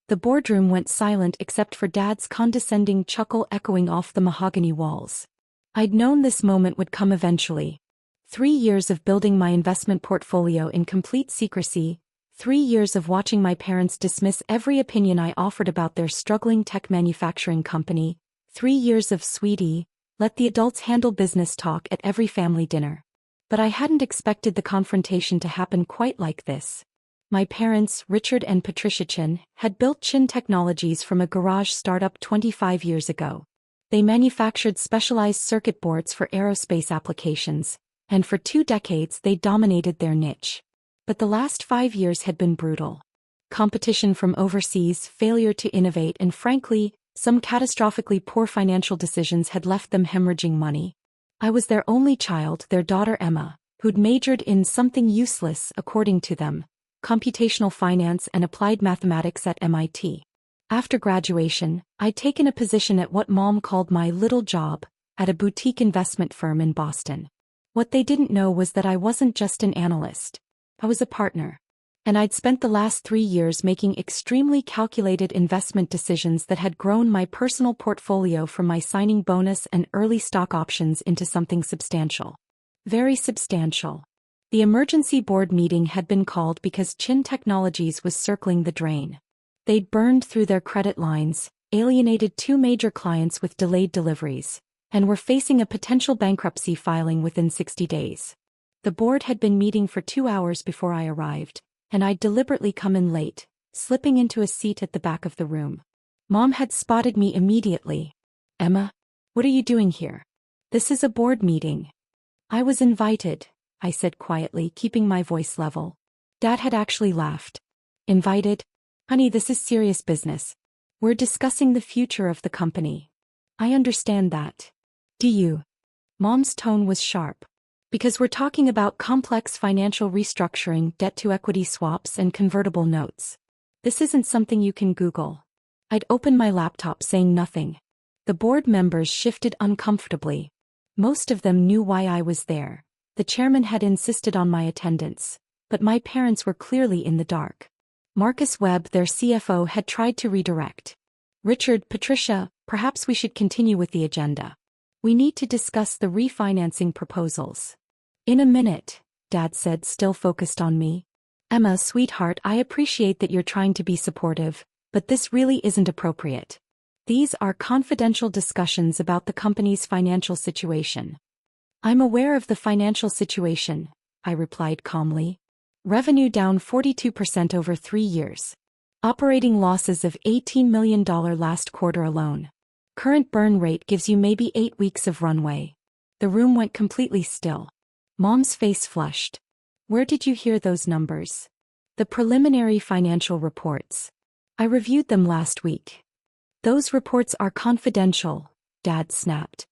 The boardroom went silent except for Dad's condescending chuckle echoing off the mahogany walls. I'd known this moment would come eventually. 3 years of building my investment portfolio in complete secrecy, 3 years of watching my parents dismiss every opinion I offered about their struggling tech manufacturing company, 3 years of sweetie, let the adults handle business talk at every family dinner. But I hadn't expected the confrontation to happen quite like this. My parents, Richard and Patricia Chin, had built Chin Technologies from a garage startup 25 years ago. They manufactured specialized circuit boards for aerospace applications, and for 2 decades they dominated their niche. But the last 5 years had been brutal. Competition from overseas, failure to innovate, and frankly, some catastrophically poor financial decisions had left them hemorrhaging money. I was their only child, their daughter Emma, who'd majored in something useless, according to them, computational finance and applied mathematics at MIT. After graduation, I'd taken a position at what Mom called my little job, at a boutique investment firm in Boston. What they didn't know was that I wasn't just an analyst. I was a partner. And I'd spent the last 3 years making extremely calculated investment decisions that had grown my personal portfolio from my signing bonus and early stock options into something substantial. Very substantial. The emergency board meeting had been called because Chin Technologies was circling the drain. They'd burned through their credit lines, alienated 2 major clients with delayed deliveries, and were facing a potential bankruptcy filing within 60 days. The board had been meeting for 2 hours before I arrived, and I'd deliberately come in late, slipping into a seat at the back of the room. Mom had spotted me immediately. "Emma, what are you doing here? This is a board meeting." "I was invited," I said quietly, keeping my voice level. Dad had actually laughed. "Invited? Honey, this is serious business. We're discussing the future of the company." "I understand that. Do you?" Mom's tone was sharp. "Because we're talking about complex financial restructuring, debt-to-equity swaps, and convertible notes. This isn't something you can Google." I'd opened my laptop, saying nothing. The board members shifted uncomfortably. Most of them knew why I was there. The chairman had insisted on my attendance, but my parents were clearly in the dark. Marcus Webb, their CFO, had tried to redirect. "Richard, Patricia, perhaps we should continue with the agenda. We need to discuss the refinancing proposals." "In a minute," Dad said, still focused on me. "Emma, sweetheart, I appreciate that you're trying to be supportive, but this really isn't appropriate. These are confidential discussions about the company's financial situation." "I'm aware of the financial situation," I replied calmly. "Revenue down 42% over 3 years. Operating losses of $18 million last quarter alone. Current burn rate gives you maybe 8 weeks of runway." The room went completely still. Mom's face flushed. "Where did you hear those numbers?" "The preliminary financial reports. I reviewed them last week." "Those reports are confidential," Dad snapped.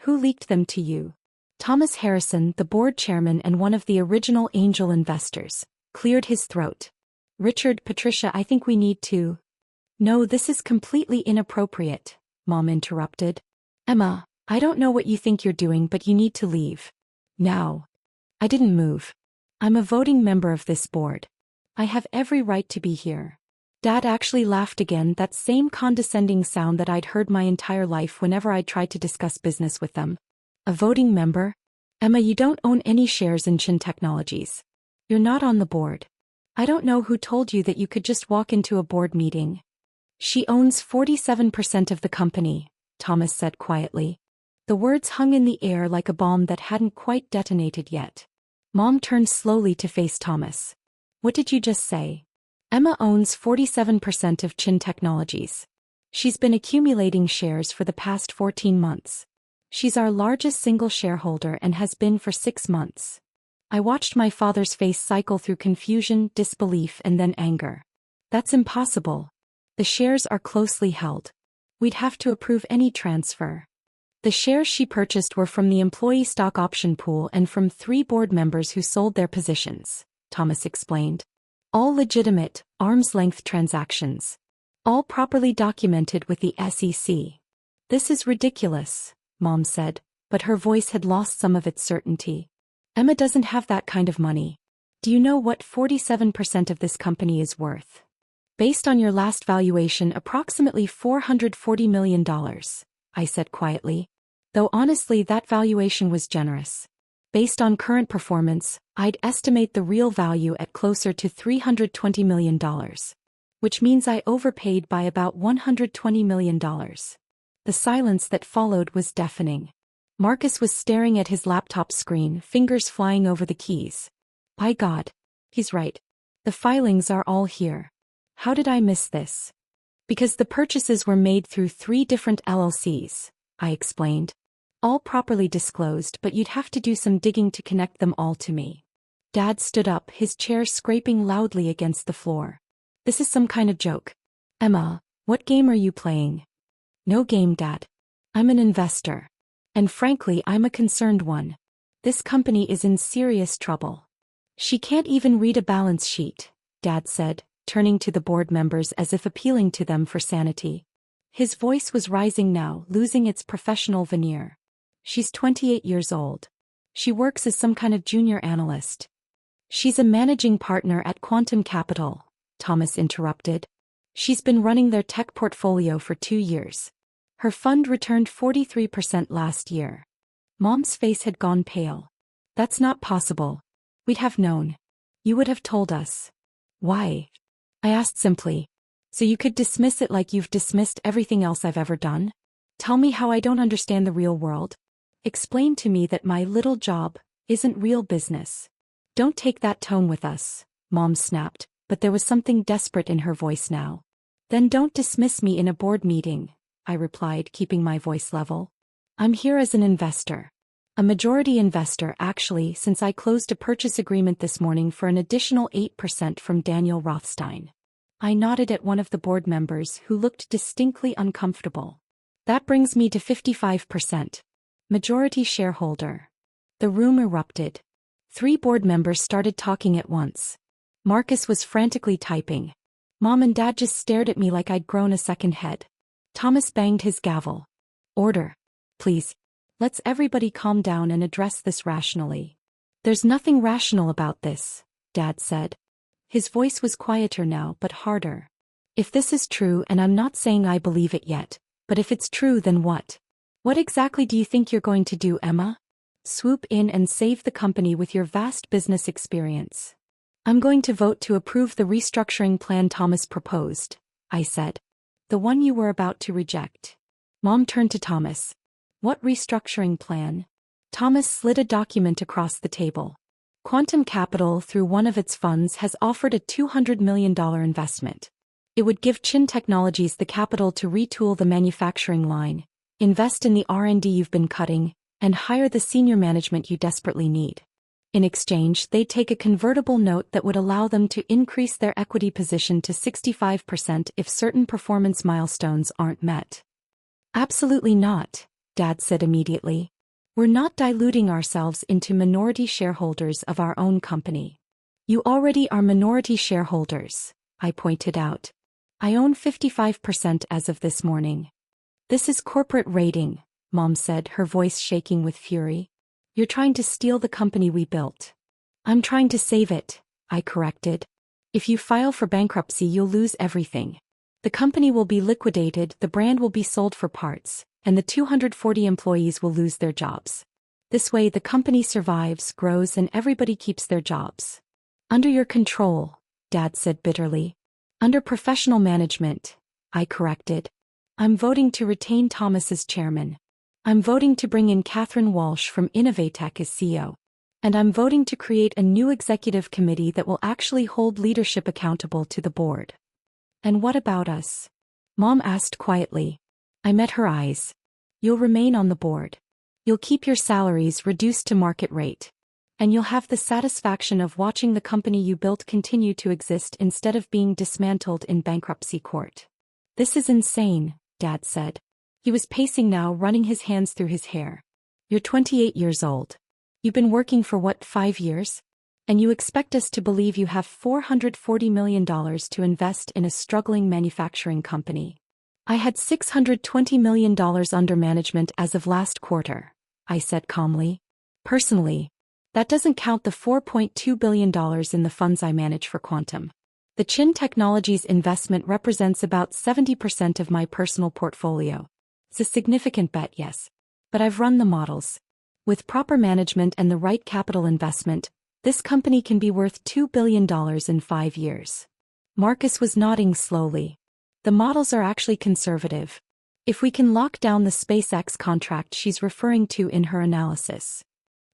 "Who leaked them to you?" Thomas Harrison, the board chairman and one of the original angel investors, cleared his throat. "Richard, Patricia, I think we need to—" "No, this is completely inappropriate," Mom interrupted. "Emma, I don't know what you think you're doing, but you need to leave. Now." I didn't move. "I'm a voting member of this board. I have every right to be here." Dad actually laughed again, that same condescending sound that I'd heard my entire life whenever I'd tried to discuss business with them. "A voting member? Emma, you don't own any shares in Chin Technologies. You're not on the board. I don't know who told you that you could just walk into a board meeting." "She owns 47% of the company," Thomas said quietly. The words hung in the air like a bomb that hadn't quite detonated yet. Mom turned slowly to face Thomas. "What did you just say?" "Emma owns 47% of Chin Technologies. She's been accumulating shares for the past 14 months. She's our largest single shareholder and has been for 6 months." I watched my father's face cycle through confusion, disbelief, and then anger. "That's impossible. The shares are closely held. We'd have to approve any transfer." "The shares she purchased were from the employee stock option pool and from 3 board members who sold their positions," Thomas explained. "All legitimate, arm's-length transactions. All properly documented with the SEC." "This is ridiculous," Mom said, but her voice had lost some of its certainty. "Emma doesn't have that kind of money. Do you know what 47% of this company is worth?" Based on your last valuation, approximately $440 million, I said quietly. Though honestly, that valuation was generous. Based on current performance, I'd estimate the real value at closer to $320 million. Which means I overpaid by about $120 million. The silence that followed was deafening. Marcus was staring at his laptop screen, fingers flying over the keys. By God. He's right. The filings are all here. How did I miss this? Because the purchases were made through 3 different LLCs, I explained. All properly disclosed, but you'd have to do some digging to connect them all to me. Dad stood up, his chair scraping loudly against the floor. This is some kind of joke. Emma, what game are you playing? No game, Dad. I'm an investor. And frankly, I'm a concerned one. This company is in serious trouble. She can't even read a balance sheet, Dad said, turning to the board members as if appealing to them for sanity. His voice was rising now, losing its professional veneer. She's 28 years old. She works as some kind of junior analyst. She's a managing partner at Quantum Capital, Thomas interrupted. She's been running their tech portfolio for 2 years. Her fund returned 43% last year. Mom's face had gone pale. That's not possible. We'd have known. You would have told us. Why? I asked simply. So you could dismiss it like you've dismissed everything else I've ever done? Tell me how I don't understand the real world. Explain to me that my little job isn't real business. Don't take that tone with us, Mom snapped, but there was something desperate in her voice now. Then don't dismiss me in a board meeting, I replied, keeping my voice level. I'm here as an investor. A majority investor actually, since I closed a purchase agreement this morning for an additional 8% from Daniel Rothstein. I nodded at one of the board members who looked distinctly uncomfortable. That brings me to 55%. Majority shareholder. The room erupted. 3 board members started talking at once. Marcus was frantically typing. Mom and Dad just stared at me like I'd grown a second head. Thomas banged his gavel. Order. Please. Let's everybody calm down and address this rationally. There's nothing rational about this, Dad said. His voice was quieter now but harder. If this is true, and I'm not saying I believe it yet, but if it's true, then what? What exactly do you think you're going to do, Emma? Swoop in and save the company with your vast business experience. I'm going to vote to approve the restructuring plan Thomas proposed, I said. The one you were about to reject. Mom turned to Thomas. What restructuring plan? Thomas slid a document across the table. Quantum Capital, through one of its funds, has offered a $200 million investment. It would give Chin Technologies the capital to retool the manufacturing line, invest in the R&D you've been cutting, and hire the senior management you desperately need. In exchange, they'd take a convertible note that would allow them to increase their equity position to 65% if certain performance milestones aren't met. Absolutely not, Dad said immediately. We're not diluting ourselves into minority shareholders of our own company. You already are minority shareholders, I pointed out. I own 55% as of this morning. This is corporate raiding, Mom said, her voice shaking with fury. You're trying to steal the company we built. I'm trying to save it, I corrected. If you file for bankruptcy, you'll lose everything. The company will be liquidated, the brand will be sold for parts, and the 240 employees will lose their jobs. This way the company survives, grows, and everybody keeps their jobs. Under your control, Dad said bitterly. Under professional management, I corrected. I'm voting to retain Thomas as chairman. I'm voting to bring in Catherine Walsh from Innovatech as CEO. And I'm voting to create a new executive committee that will actually hold leadership accountable to the board. And what about us? Mom asked quietly. I met her eyes. You'll remain on the board. You'll keep your salaries reduced to market rate. And you'll have the satisfaction of watching the company you built continue to exist instead of being dismantled in bankruptcy court. This is insane, Dad said. He was pacing now, running his hands through his hair. You're 28 years old. You've been working for what, 5 years? And you expect us to believe you have $440 million to invest in a struggling manufacturing company. I had $620 million under management as of last quarter, I said calmly. Personally, that doesn't count the $4.2 billion in the funds I manage for Quantum. The Chin Technologies investment represents about 70% of my personal portfolio. It's a significant bet, yes. But I've run the models. With proper management and the right capital investment, this company can be worth $2 billion in 5 years. Marcus was nodding slowly. The models are actually conservative. If we can lock down the SpaceX contract she's referring to in her analysis.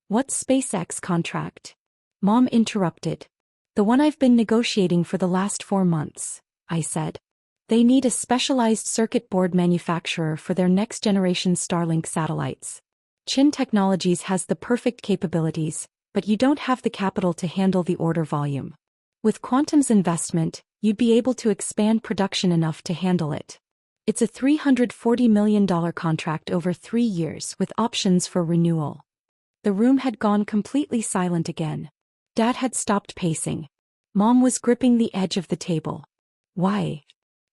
What SpaceX contract? Mom interrupted. The one I've been negotiating for the last 4 months, I said. They need a specialized circuit board manufacturer for their next-generation Starlink satellites. Chin Technologies has the perfect capabilities, but you don't have the capital to handle the order volume. With Quantum's investment, you'd be able to expand production enough to handle it. It's a $340 million contract over 3 years with options for renewal. The room had gone completely silent again. Dad had stopped pacing. Mom was gripping the edge of the table. Why?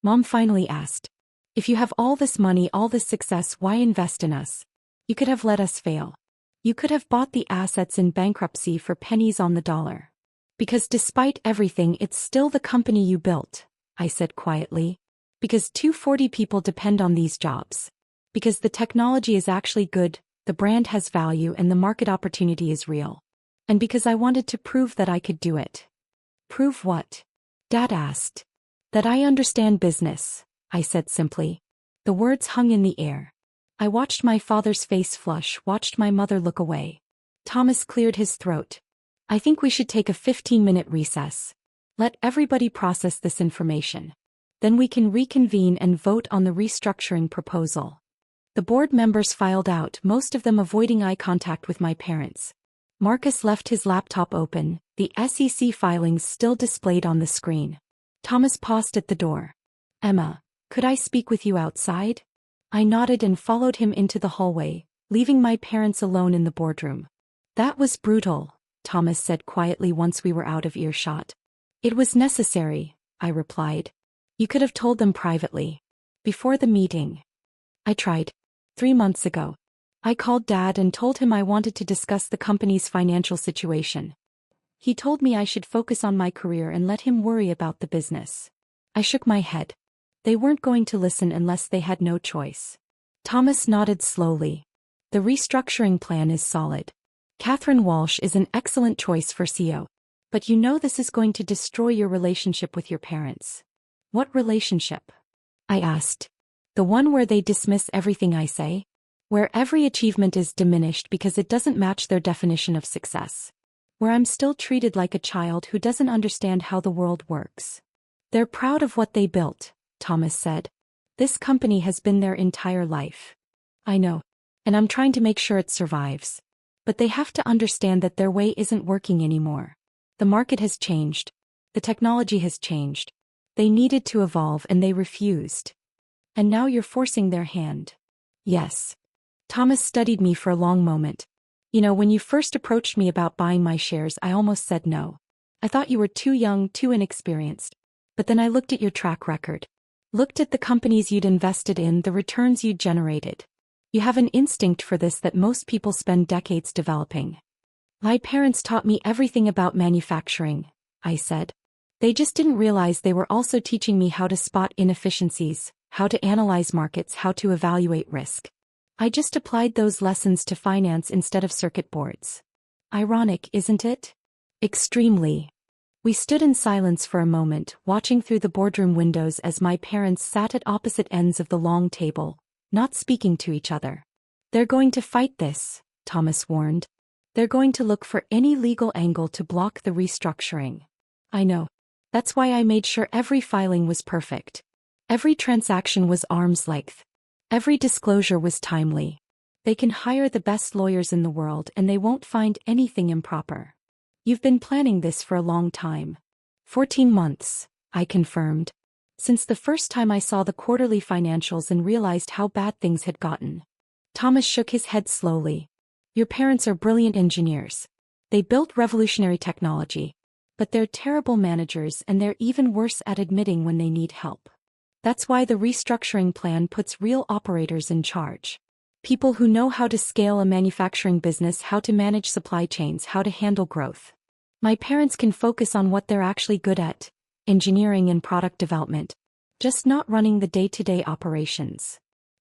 Mom finally asked. If you have all this money, all this success, why invest in us? You could have let us fail. You could have bought the assets in bankruptcy for pennies on the dollar. Because despite everything, it's still the company you built, I said quietly. Because 240 people depend on these jobs. Because the technology is actually good, the brand has value, and the market opportunity is real. And because I wanted to prove that I could do it. Prove what? Dad asked. That I understand business, I said simply. The words hung in the air. I watched my father's face flush, watched my mother look away. Thomas cleared his throat. I think we should take a 15-minute recess. Let everybody process this information. Then we can reconvene and vote on the restructuring proposal. The board members filed out, most of them avoiding eye contact with my parents. Marcus left his laptop open, the SEC filings still displayed on the screen. Thomas paused at the door. Emma, could I speak with you outside? I nodded and followed him into the hallway, leaving my parents alone in the boardroom. That was brutal, Thomas said quietly once we were out of earshot. It was necessary, I replied. You could have told them privately. Before the meeting. I tried. 3 months ago. I called Dad and told him I wanted to discuss the company's financial situation. He told me I should focus on my career and let him worry about the business. I shook my head. They weren't going to listen unless they had no choice. Thomas nodded slowly. The restructuring plan is solid. Catherine Walsh is an excellent choice for CEO. But you know this is going to destroy your relationship with your parents. What relationship? I asked. The one where they dismiss everything I say? Where every achievement is diminished because it doesn't match their definition of success. Where I'm still treated like a child who doesn't understand how the world works. They're proud of what they built, Thomas said. This company has been their entire life. I know. And I'm trying to make sure it survives. But they have to understand that their way isn't working anymore. The market has changed. The technology has changed. They needed to evolve and they refused. And now you're forcing their hand. Yes. Thomas studied me for a long moment. You know, when you first approached me about buying my shares, I almost said no. I thought you were too young, too inexperienced. But then I looked at your track record. Looked at the companies you'd invested in, the returns you'd generated. You have an instinct for this that most people spend decades developing. My parents taught me everything about manufacturing, I said. They just didn't realize they were also teaching me how to spot inefficiencies, how to analyze markets, how to evaluate risk. I just applied those lessons to finance instead of circuit boards. Ironic, isn't it? Extremely. We stood in silence for a moment, watching through the boardroom windows as my parents sat at opposite ends of the long table, not speaking to each other. They're going to fight this, Thomas warned. They're going to look for any legal angle to block the restructuring. I know. That's why I made sure every filing was perfect. Every transaction was arm's length. Every disclosure was timely. They can hire the best lawyers in the world and they won't find anything improper. You've been planning this for a long time. 14 months, I confirmed. Since the first time I saw the quarterly financials and realized how bad things had gotten. Thomas shook his head slowly. Your parents are brilliant engineers. They built revolutionary technology. But they're terrible managers and they're even worse at admitting when they need help. That's why the restructuring plan puts real operators in charge. People who know how to scale a manufacturing business, how to manage supply chains, how to handle growth. My parents can focus on what they're actually good at, engineering and product development. Just not running the day-to-day operations.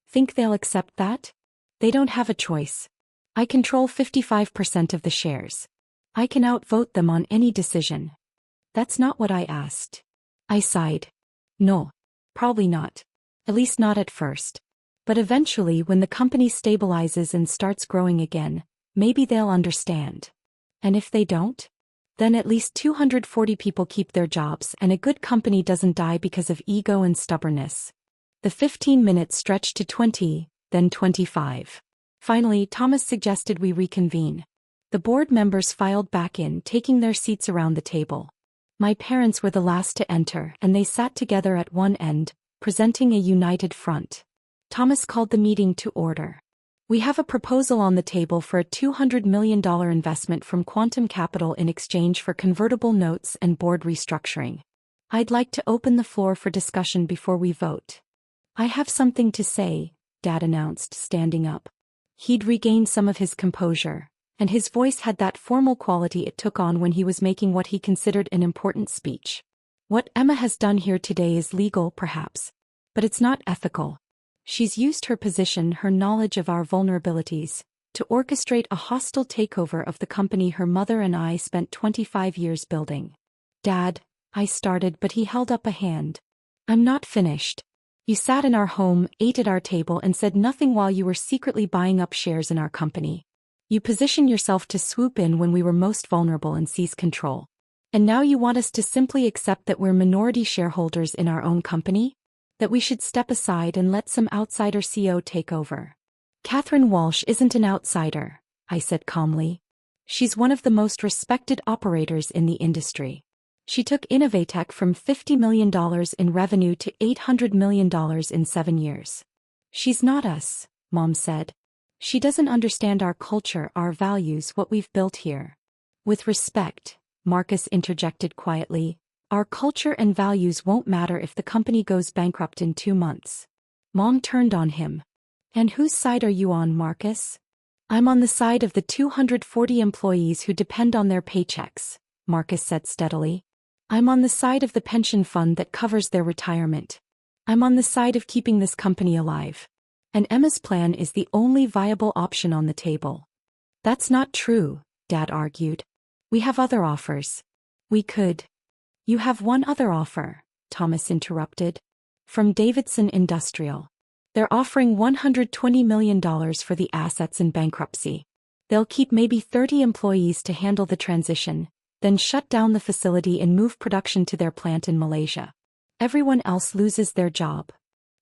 Think they'll accept that? They don't have a choice. I control 55% of the shares. I can outvote them on any decision. That's not what I asked. I sighed. No. Probably not. At least not at first. But eventually, when the company stabilizes and starts growing again, maybe they'll understand. And if they don't? Then at least 240 people keep their jobs and a good company doesn't die because of ego and stubbornness. The 15 minutes stretched to 20, then 25. Finally, Thomas suggested we reconvene. The board members filed back in, taking their seats around the table. My parents were the last to enter, and they sat together at one end, presenting a united front. Thomas called the meeting to order. We have a proposal on the table for a $200 million investment from Quantum Capital in exchange for convertible notes and board restructuring. I'd like to open the floor for discussion before we vote. I have something to say, Dad announced, standing up. He'd regained some of his composure, and his voice had that formal quality it took on when he was making what he considered an important speech. What Emma has done here today is legal, perhaps, but it's not ethical. She's used her position, her knowledge of our vulnerabilities, to orchestrate a hostile takeover of the company her mother and I spent 25 years building. Dad, I started, but he held up a hand. I'm not finished. You sat in our home, ate at our table, and said nothing while you were secretly buying up shares in our company. You positioned yourself to swoop in when we were most vulnerable and seize control. And now you want us to simply accept that we're minority shareholders in our own company? That we should step aside and let some outsider CEO take over. Catherine Walsh isn't an outsider, I said calmly. She's one of the most respected operators in the industry. She took Innovatech from $50 million in revenue to $800 million in 7 years. She's not us, Mom said. She doesn't understand our culture, our values, what we've built here. With respect, Marcus interjected quietly, our culture and values won't matter if the company goes bankrupt in 2 months. Mom turned on him. And whose side are you on, Marcus? I'm on the side of the 240 employees who depend on their paychecks, Marcus said steadily. I'm on the side of the pension fund that covers their retirement. I'm on the side of keeping this company alive. And Emma's plan is the only viable option on the table. That's not true, Dad argued. We have other offers. We could. You have one other offer, Thomas interrupted. From Davidson Industrial. They're offering $120 million for the assets in bankruptcy. They'll keep maybe 30 employees to handle the transition, then shut down the facility and move production to their plant in Malaysia. Everyone else loses their job.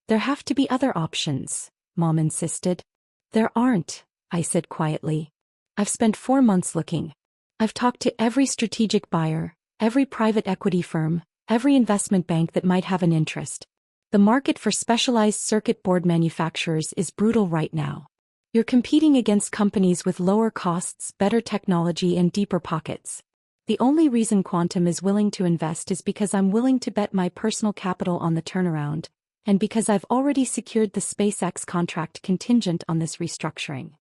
There have to be other options, Mom insisted. There aren't, I said quietly. I've spent 4 months looking. I've talked to every strategic buyer, every private equity firm, every investment bank that might have an interest. The market for specialized circuit board manufacturers is brutal right now. You're competing against companies with lower costs, better technology, and deeper pockets. The only reason Quantum is willing to invest is because I'm willing to bet my personal capital on the turnaround, and because I've already secured the SpaceX contract contingent on this restructuring.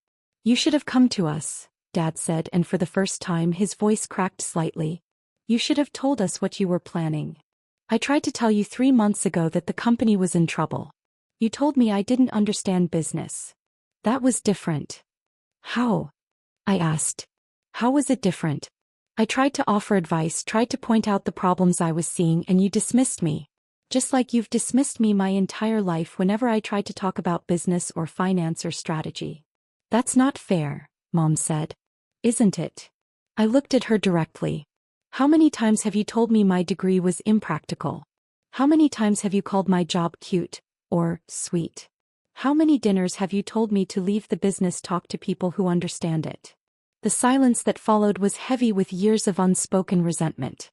You should have come to us, Dad said, and for the first time his voice cracked slightly. You should have told us what you were planning. I tried to tell you 3 months ago that the company was in trouble. You told me I didn't understand business. That was different. How? I asked. How was it different? I tried to offer advice, tried to point out the problems I was seeing, and you dismissed me. Just like you've dismissed me my entire life whenever I tried to talk about business or finance or strategy. That's not fair, Mom said. Isn't it? I looked at her directly. How many times have you told me my degree was impractical? How many times have you called my job cute or sweet? How many dinners have you told me to leave the business talk to people who understand it? The silence that followed was heavy with years of unspoken resentment.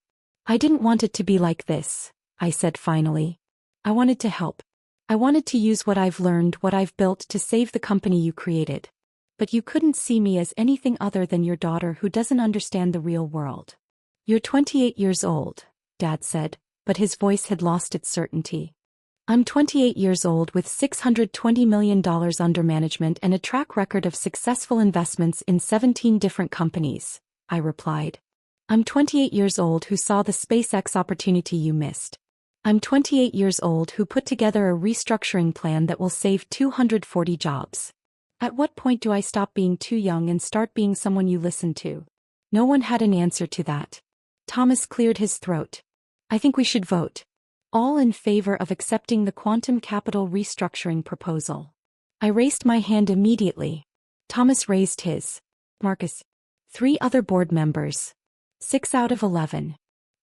I didn't want it to be like this, I said finally. I wanted to help. I wanted to use what I've learned, what I've built to save the company you created. But you couldn't see me as anything other than your daughter who doesn't understand the real world. You're 28 years old, Dad said, but his voice had lost its certainty. I'm 28 years old with $620 million under management and a track record of successful investments in 17 different companies, I replied. I'm 28 years old who saw the SpaceX opportunity you missed. I'm 28 years old who put together a restructuring plan that will save 240 jobs. At what point do I stop being too young and start being someone you listen to? No one had an answer to that. Thomas cleared his throat. I think we should vote. All in favor of accepting the quantum capital restructuring proposal. I raised my hand immediately. Thomas raised his. Marcus. 3 other board members. 6 out of 11.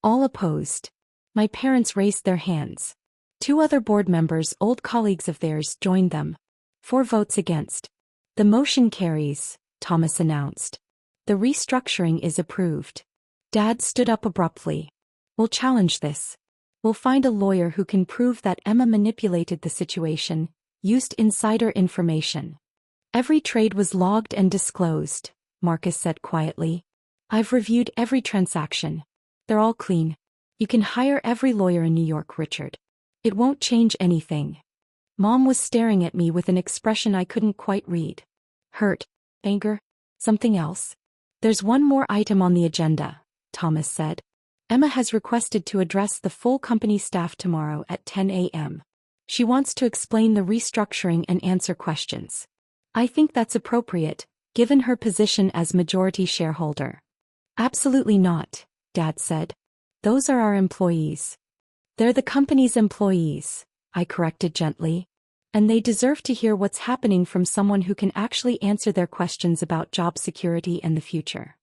All opposed. My parents raised their hands. 2 other board members, old colleagues of theirs, joined them. 4 votes against. The motion carries, Thomas announced. The restructuring is approved. Dad stood up abruptly. We'll challenge this. We'll find a lawyer who can prove that Emma manipulated the situation, used insider information. Every trade was logged and disclosed, Marcus said quietly. I've reviewed every transaction. They're all clean. You can hire every lawyer in New York, Richard. It won't change anything. Mom was staring at me with an expression I couldn't quite read. Hurt, anger, something else. There's one more item on the agenda, Thomas said. Emma has requested to address the full company staff tomorrow at 10 a.m. She wants to explain the restructuring and answer questions. I think that's appropriate, given her position as majority shareholder. Absolutely not, Dad said. Those are our employees. They're the company's employees, I corrected gently. And they deserve to hear what's happening from someone who can actually answer their questions about job security and the future.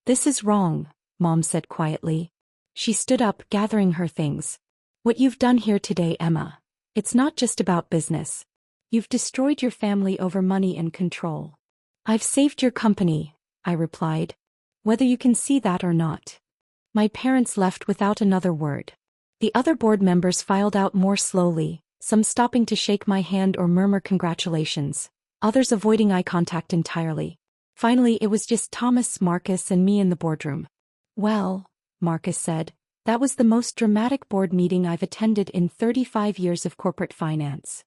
This is wrong, Mom said quietly. She stood up, gathering her things. What you've done here today, Emma. It's not just about business. You've destroyed your family over money and control. I've saved your company, I replied. Whether you can see that or not. My parents left without another word. The other board members filed out more slowly, some stopping to shake my hand or murmur congratulations, others avoiding eye contact entirely. Finally, it was just Thomas, Marcus, and me in the boardroom. Well, Marcus said, that was the most dramatic board meeting I've attended in 35 years of corporate finance.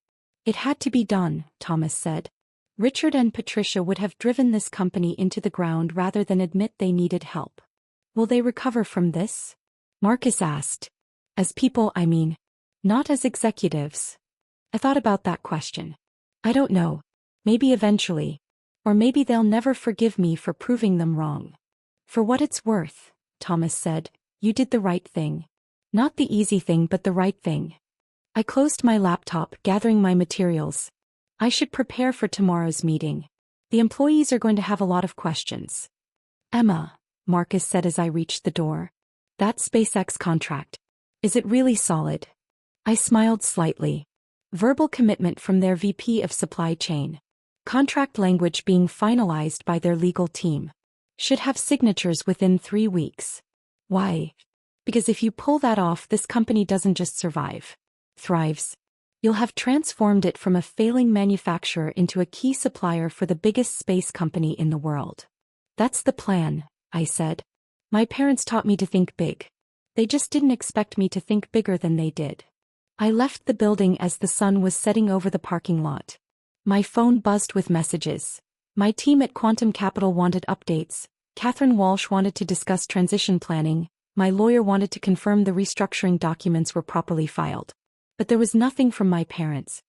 It had to be done, Thomas said. Richard and Patricia would have driven this company into the ground rather than admit they needed help. Will they recover from this? Marcus asked. As people, I mean. Not as executives. I thought about that question. I don't know. Maybe eventually. Or maybe they'll never forgive me for proving them wrong. For what it's worth, Thomas said, you did the right thing. Not the easy thing but the right thing. I closed my laptop, gathering my materials. I should prepare for tomorrow's meeting. The employees are going to have a lot of questions. Emma, Marcus said as I reached the door. That SpaceX contract. Is it really solid? I smiled slightly. Verbal commitment from their VP of supply chain. Contract language being finalized by their legal team. Should have signatures within 3 weeks. Why? Because if you pull that off, this company doesn't just survive. Thrives. You'll have transformed it from a failing manufacturer into a key supplier for the biggest space company in the world. That's the plan, I said. My parents taught me to think big. They just didn't expect me to think bigger than they did. I left the building as the sun was setting over the parking lot. My phone buzzed with messages. My team at Quantum Capital wanted updates. Catherine Walsh wanted to discuss transition planning. My lawyer wanted to confirm the restructuring documents were properly filed. But there was nothing from my parents.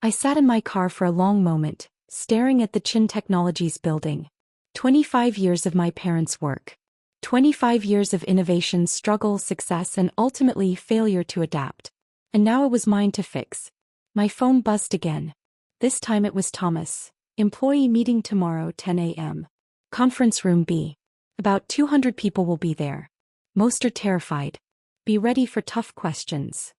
I sat in my car for a long moment, staring at the Chin Technologies building. 25 years of my parents' work. 25 years of innovation, struggle, success, and ultimately failure to adapt. And now it was mine to fix. My phone buzzed again. This time it was Thomas. Employee meeting tomorrow, 10 a.m. Conference room B. About 200 people will be there. Most are terrified. Be ready for tough questions.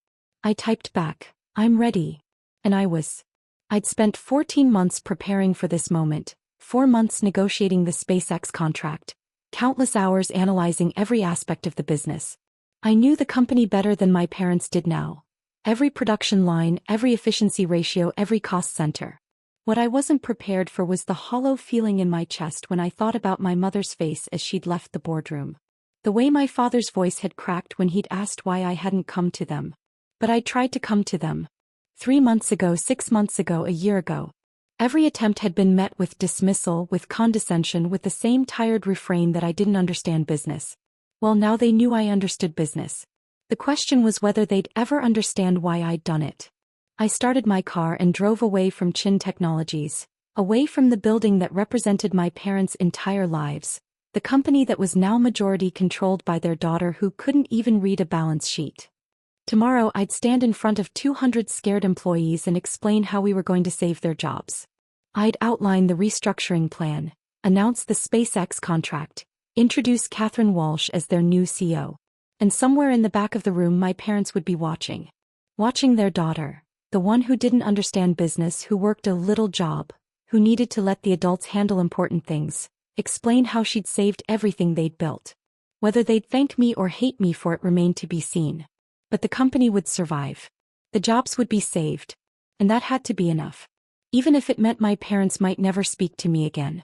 I typed back, I'm ready. And I was. I'd spent 14 months preparing for this moment, 4 months negotiating the SpaceX contract, countless hours analyzing every aspect of the business. I knew the company better than my parents did now. Every production line, every efficiency ratio, every cost center. What I wasn't prepared for was the hollow feeling in my chest when I thought about my mother's face as she'd left the boardroom. The way my father's voice had cracked when he'd asked why I hadn't come to them. But I tried to come to them. 3 months ago, 6 months ago, a year ago. Every attempt had been met with dismissal, with condescension, with the same tired refrain that I didn't understand business. Well, now they knew I understood business. The question was whether they'd ever understand why I'd done it. I started my car and drove away from Chin Technologies, away from the building that represented my parents' entire lives, the company that was now majority controlled by their daughter who couldn't even read a balance sheet. Tomorrow I'd stand in front of 200 scared employees and explain how we were going to save their jobs. I'd outline the restructuring plan, announce the SpaceX contract, introduce Catherine Walsh as their new CEO. And somewhere in the back of the room my parents would be watching. Watching their daughter, the one who didn't understand business, who worked a little job, who needed to let the adults handle important things, explain how she'd saved everything they'd built. Whether they'd thank me or hate me for it remained to be seen. But the company would survive. The jobs would be saved. And that had to be enough. Even if it meant my parents might never speak to me again.